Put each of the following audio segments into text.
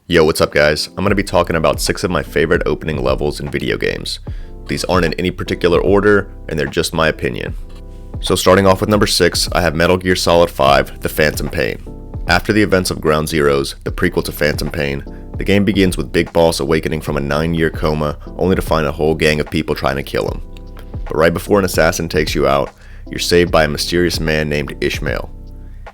Yo, what's up guys? I'm going to be talking about 6 of my favorite opening levels in video games. These aren't in any particular order, and they're just my opinion. So starting off with number 6, I have Metal Gear Solid 5, The Phantom Pain. After the events of Ground Zeroes, the prequel to Phantom Pain, the game begins with Big Boss awakening from a 9-year coma, only to find a whole gang of people trying to kill him. But right before an assassin takes you out, you're saved by a mysterious man named Ishmael.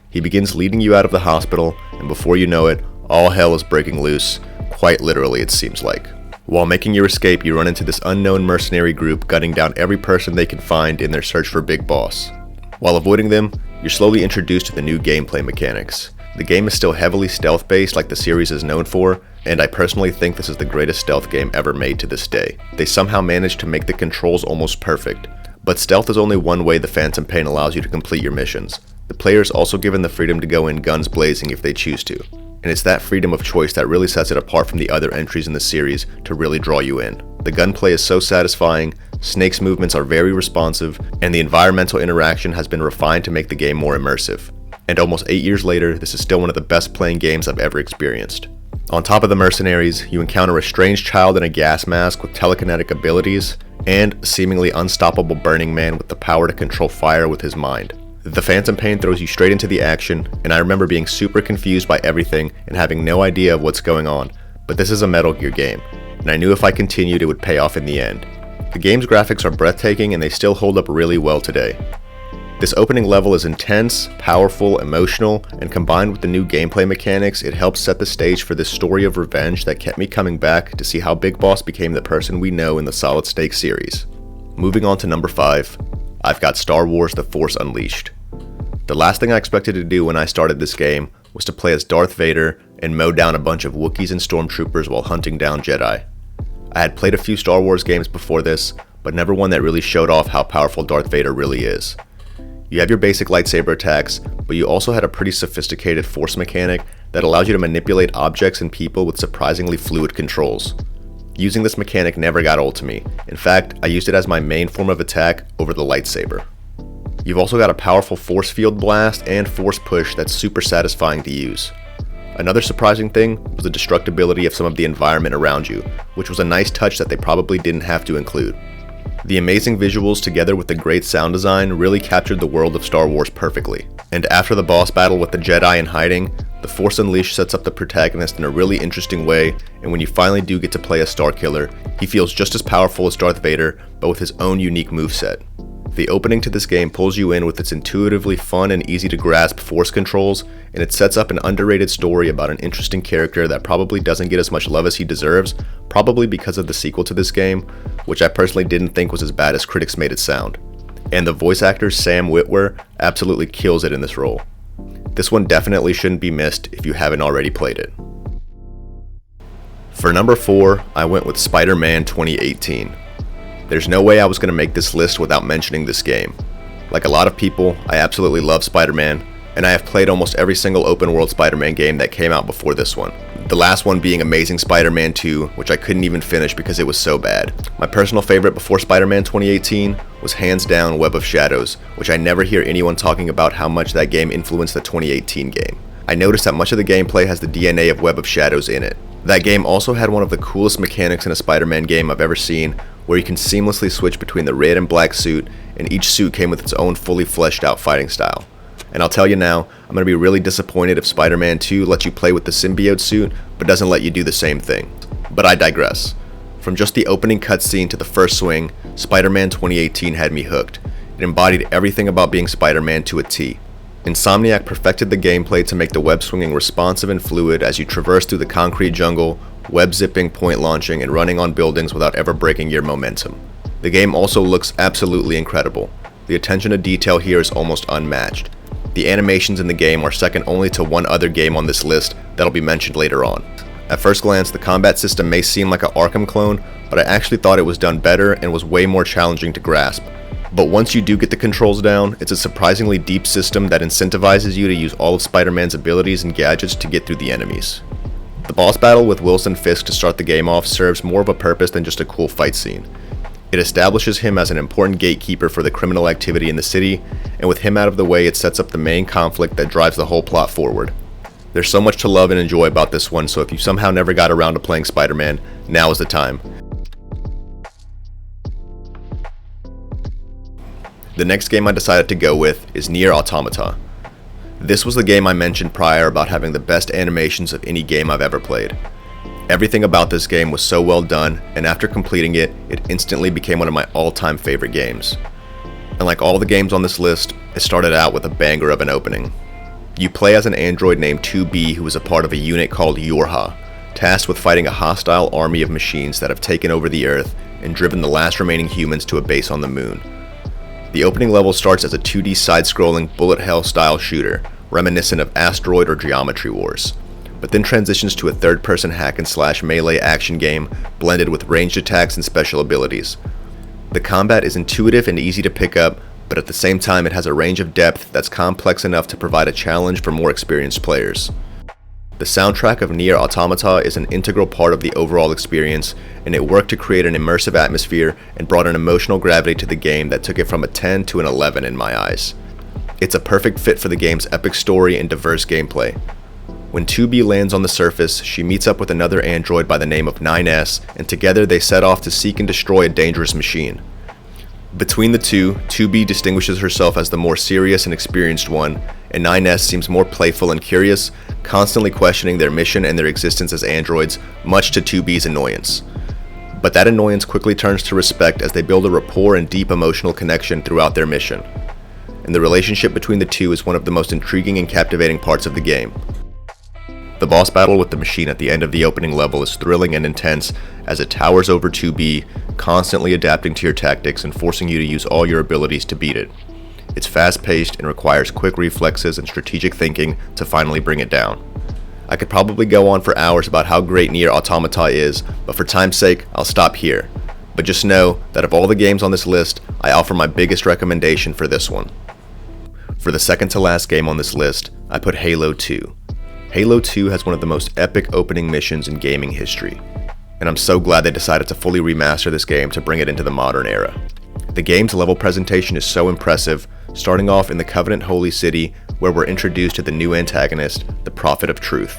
He begins leading you out of the hospital, and before you know it, all hell is breaking loose, quite literally it seems like. While making your escape, you run into this unknown mercenary group gunning down every person they can find in their search for Big Boss. While avoiding them, you're slowly introduced to the new gameplay mechanics. The game is still heavily stealth-based like the series is known for, and I personally think this is the greatest stealth game ever made to this day. They somehow managed to make the controls almost perfect. But stealth is only one way the Phantom Pain allows you to complete your missions. The player is also given the freedom to go in guns blazing if they choose to. And it's that freedom of choice that really sets it apart from the other entries in the series to really draw you in. The gunplay is so satisfying, Snake's movements are very responsive, and the environmental interaction has been refined to make the game more immersive. And almost 8 years later, this is still one of the best playing games I've ever experienced. On top of the mercenaries, you encounter a strange child in a gas mask with telekinetic abilities, and a seemingly unstoppable Burning Man with the power to control fire with his mind. The Phantom Pain throws you straight into the action, and I remember being super confused by everything and having no idea of what's going on, but this is a Metal Gear game, and I knew if I continued it would pay off in the end. The game's graphics are breathtaking and they still hold up really well today. This opening level is intense, powerful, emotional, and combined with the new gameplay mechanics, it helps set the stage for this story of revenge that kept me coming back to see how Big Boss became the person we know in the Solid Snake series. Moving on to number 5. I've got Star Wars The Force Unleashed. The last thing I expected to do when I started this game was to play as Darth Vader and mow down a bunch of Wookiees and Stormtroopers while hunting down Jedi. I had played a few Star Wars games before this, but never one that really showed off how powerful Darth Vader really is. You have your basic lightsaber attacks, but you also had a pretty sophisticated force mechanic that allows you to manipulate objects and people with surprisingly fluid controls. Using this mechanic never got old to me. In fact, I used it as my main form of attack over the lightsaber. You've also got a powerful force field blast and force push that's super satisfying to use. Another surprising thing was the destructibility of some of the environment around you, which was a nice touch that they probably didn't have to include. The amazing visuals together with the great sound design really captured the world of Star Wars perfectly. And after the boss battle with the Jedi in hiding, The Force Unleashed sets up the protagonist in a really interesting way, and when you finally do get to play as Starkiller, he feels just as powerful as Darth Vader, but with his own unique moveset. The opening to this game pulls you in with its intuitively fun and easy to grasp force controls, and it sets up an underrated story about an interesting character that probably doesn't get as much love as he deserves, probably because of the sequel to this game, which I personally didn't think was as bad as critics made it sound. And the voice actor Sam Witwer absolutely kills it in this role. This one definitely shouldn't be missed if you haven't already played it. For number 4, I went with Spider-Man 2018. There's no way I was going to make this list without mentioning this game. Like a lot of people, I absolutely love Spider-Man, and I have played almost every single open-world Spider-Man game that came out before this one. The last one being Amazing Spider-Man 2, which I couldn't even finish because it was so bad. My personal favorite before Spider-Man 2018 was hands down Web of Shadows, which I never hear anyone talking about how much that game influenced the 2018 game. I noticed that much of the gameplay has the DNA of Web of Shadows in it. That game also had one of the coolest mechanics in a Spider-Man game I've ever seen, where you can seamlessly switch between the red and black suit, and each suit came with its own fully fleshed out fighting style. And I'll tell you now, I'm going to be really disappointed if Spider-Man 2 lets you play with the symbiote suit, but doesn't let you do the same thing. But I digress. From just the opening cutscene to the first swing, Spider-Man 2018 had me hooked. It embodied everything about being Spider-Man to a T. Insomniac perfected the gameplay to make the web swinging responsive and fluid as you traverse through the concrete jungle, web zipping, point launching, and running on buildings without ever breaking your momentum. The game also looks absolutely incredible. The attention to detail here is almost unmatched. The animations in the game are second only to one other game on this list that'll be mentioned later on. At first glance, the combat system may seem like an Arkham clone, but I actually thought it was done better and was way more challenging to grasp. But once you do get the controls down, it's a surprisingly deep system that incentivizes you to use all of Spider-Man's abilities and gadgets to get through the enemies. The boss battle with Wilson Fisk to start the game off serves more of a purpose than just a cool fight scene. It establishes him as an important gatekeeper for the criminal activity in the city, and with him out of the way, it sets up the main conflict that drives the whole plot forward. There's so much to love and enjoy about this one, so if you somehow never got around to playing Spider-Man, now is the time. The next game I decided to go with is Nier Automata. This was the game I mentioned prior about having the best animations of any game I've ever played. Everything about this game was so well done, and after completing it, it instantly became one of my all-time favorite games. And like all the games on this list, it started out with a banger of an opening. You play as an android named 2B who is a part of a unit called Yorha, tasked with fighting a hostile army of machines that have taken over the Earth and driven the last remaining humans to a base on the moon. The opening level starts as a 2D side-scrolling bullet hell style shooter, reminiscent of Asteroid or Geometry Wars, but then transitions to a third-person hack-and-slash melee action game blended with ranged attacks and special abilities. The combat is intuitive and easy to pick up, but at the same time it has a range of depth that's complex enough to provide a challenge for more experienced players. The soundtrack of Nier Automata is an integral part of the overall experience, and it worked to create an immersive atmosphere and brought an emotional gravity to the game that took it from a 10 to an 11 in my eyes. It's a perfect fit for the game's epic story and diverse gameplay. When 2B lands on the surface, she meets up with another android by the name of 9S, and together they set off to seek and destroy a dangerous machine. Between the two, 2B distinguishes herself as the more serious and experienced one, and 9S seems more playful and curious, constantly questioning their mission and their existence as androids, much to 2B's annoyance. But that annoyance quickly turns to respect as they build a rapport and deep emotional connection throughout their mission. And the relationship between the two is one of the most intriguing and captivating parts of the game. The boss battle with the machine at the end of the opening level is thrilling and intense as it towers over 2B, constantly adapting to your tactics and forcing you to use all your abilities to beat it. It's fast-paced and requires quick reflexes and strategic thinking to finally bring it down. I could probably go on for hours about how great Nier Automata is, but for time's sake, I'll stop here. But just know that of all the games on this list, I offer my biggest recommendation for this one. For the second to last game on this list, I put Halo 2. Halo 2 has one of the most epic opening missions in gaming history, and I'm so glad they decided to fully remaster this game to bring it into the modern era. The game's level presentation is so impressive, starting off in the Covenant Holy City, where we're introduced to the new antagonist, the Prophet of Truth.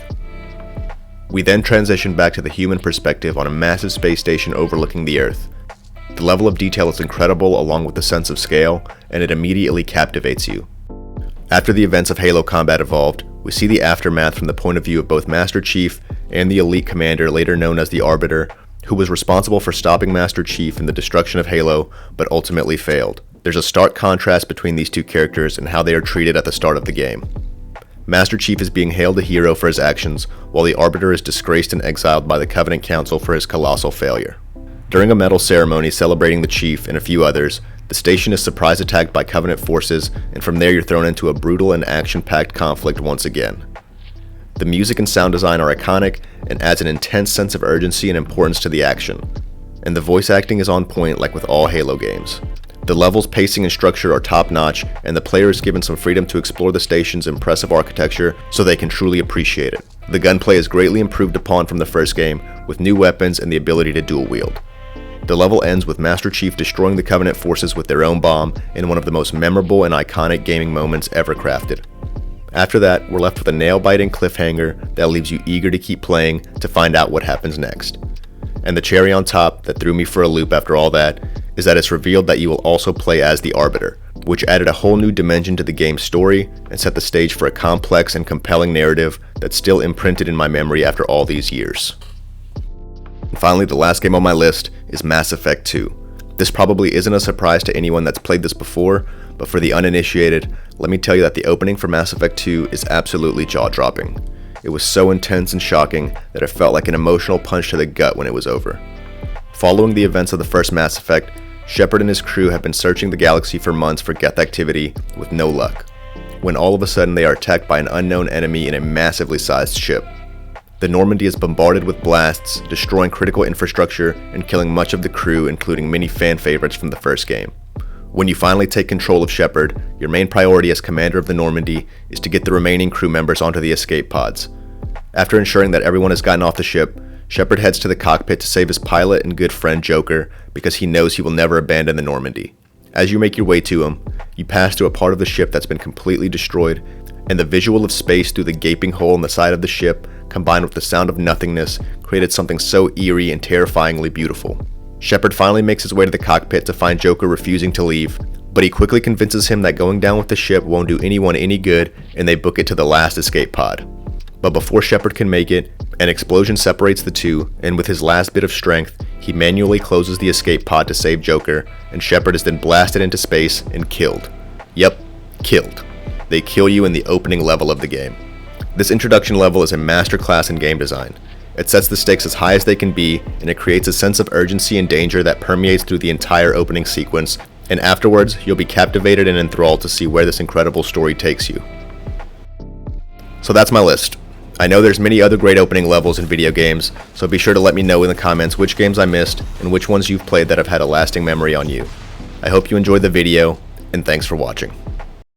We then transition back to the human perspective on a massive space station overlooking the Earth. The level of detail is incredible along with the sense of scale, and it immediately captivates you. After the events of Halo Combat Evolved, we see the aftermath from the point of view of both Master Chief and the elite commander later known as the Arbiter, who was responsible for stopping Master Chief in the destruction of Halo, but ultimately failed. There's a stark contrast between these two characters and how they are treated at the start of the game. Master Chief is being hailed a hero for his actions, while the Arbiter is disgraced and exiled by the Covenant Council for his colossal failure. During a medal ceremony celebrating the Chief and a few others, the station is surprise attacked by Covenant forces, and from there you're thrown into a brutal and action-packed conflict once again. The music and sound design are iconic and adds an intense sense of urgency and importance to the action. And the voice acting is on point like with all Halo games. The level's pacing and structure are top-notch, and the player is given some freedom to explore the station's impressive architecture so they can truly appreciate it. The gunplay is greatly improved upon from the first game, with new weapons and the ability to dual wield. The level ends with Master Chief destroying the Covenant forces with their own bomb in one of the most memorable and iconic gaming moments ever crafted. After that, we're left with a nail-biting cliffhanger that leaves you eager to keep playing to find out what happens next. And the cherry on top that threw me for a loop after all that is that it's revealed that you will also play as the Arbiter, which added a whole new dimension to the game's story and set the stage for a complex and compelling narrative that's still imprinted in my memory after all these years. And finally, the last game on my list is Mass Effect 2. This probably isn't a surprise to anyone that's played this before, but for the uninitiated, let me tell you that the opening for Mass Effect 2 is absolutely jaw-dropping. It was so intense and shocking that it felt like an emotional punch to the gut when it was over. Following the events of the first Mass Effect, Shepard and his crew have been searching the galaxy for months for Geth activity with no luck, when all of a sudden they are attacked by an unknown enemy in a massively sized ship. The Normandy is bombarded with blasts, destroying critical infrastructure and killing much of the crew, including many fan favorites from the first game. When you finally take control of Shepard, your main priority as commander of the Normandy is to get the remaining crew members onto the escape pods. After ensuring that everyone has gotten off the ship, Shepard heads to the cockpit to save his pilot and good friend Joker because he knows he will never abandon the Normandy. As you make your way to him, you pass through a part of the ship that's been completely destroyed, and the visual of space through the gaping hole in the side of the ship, combined with the sound of nothingness, created something so eerie and terrifyingly beautiful. Shepard finally makes his way to the cockpit to find Joker refusing to leave, but he quickly convinces him that going down with the ship won't do anyone any good, and they book it to the last escape pod. But before Shepard can make it, an explosion separates the two, and with his last bit of strength, he manually closes the escape pod to save Joker, and Shepard is then blasted into space and killed. Yep, killed. They kill you in the opening level of the game. This introduction level is a masterclass in game design. It sets the stakes as high as they can be, and it creates a sense of urgency and danger that permeates through the entire opening sequence, and afterwards, you'll be captivated and enthralled to see where this incredible story takes you. So that's my list. I know there's many other great opening levels in video games, so be sure to let me know in the comments which games I missed and which ones you've played that have had a lasting memory on you. I hope you enjoyed the video, and thanks for watching.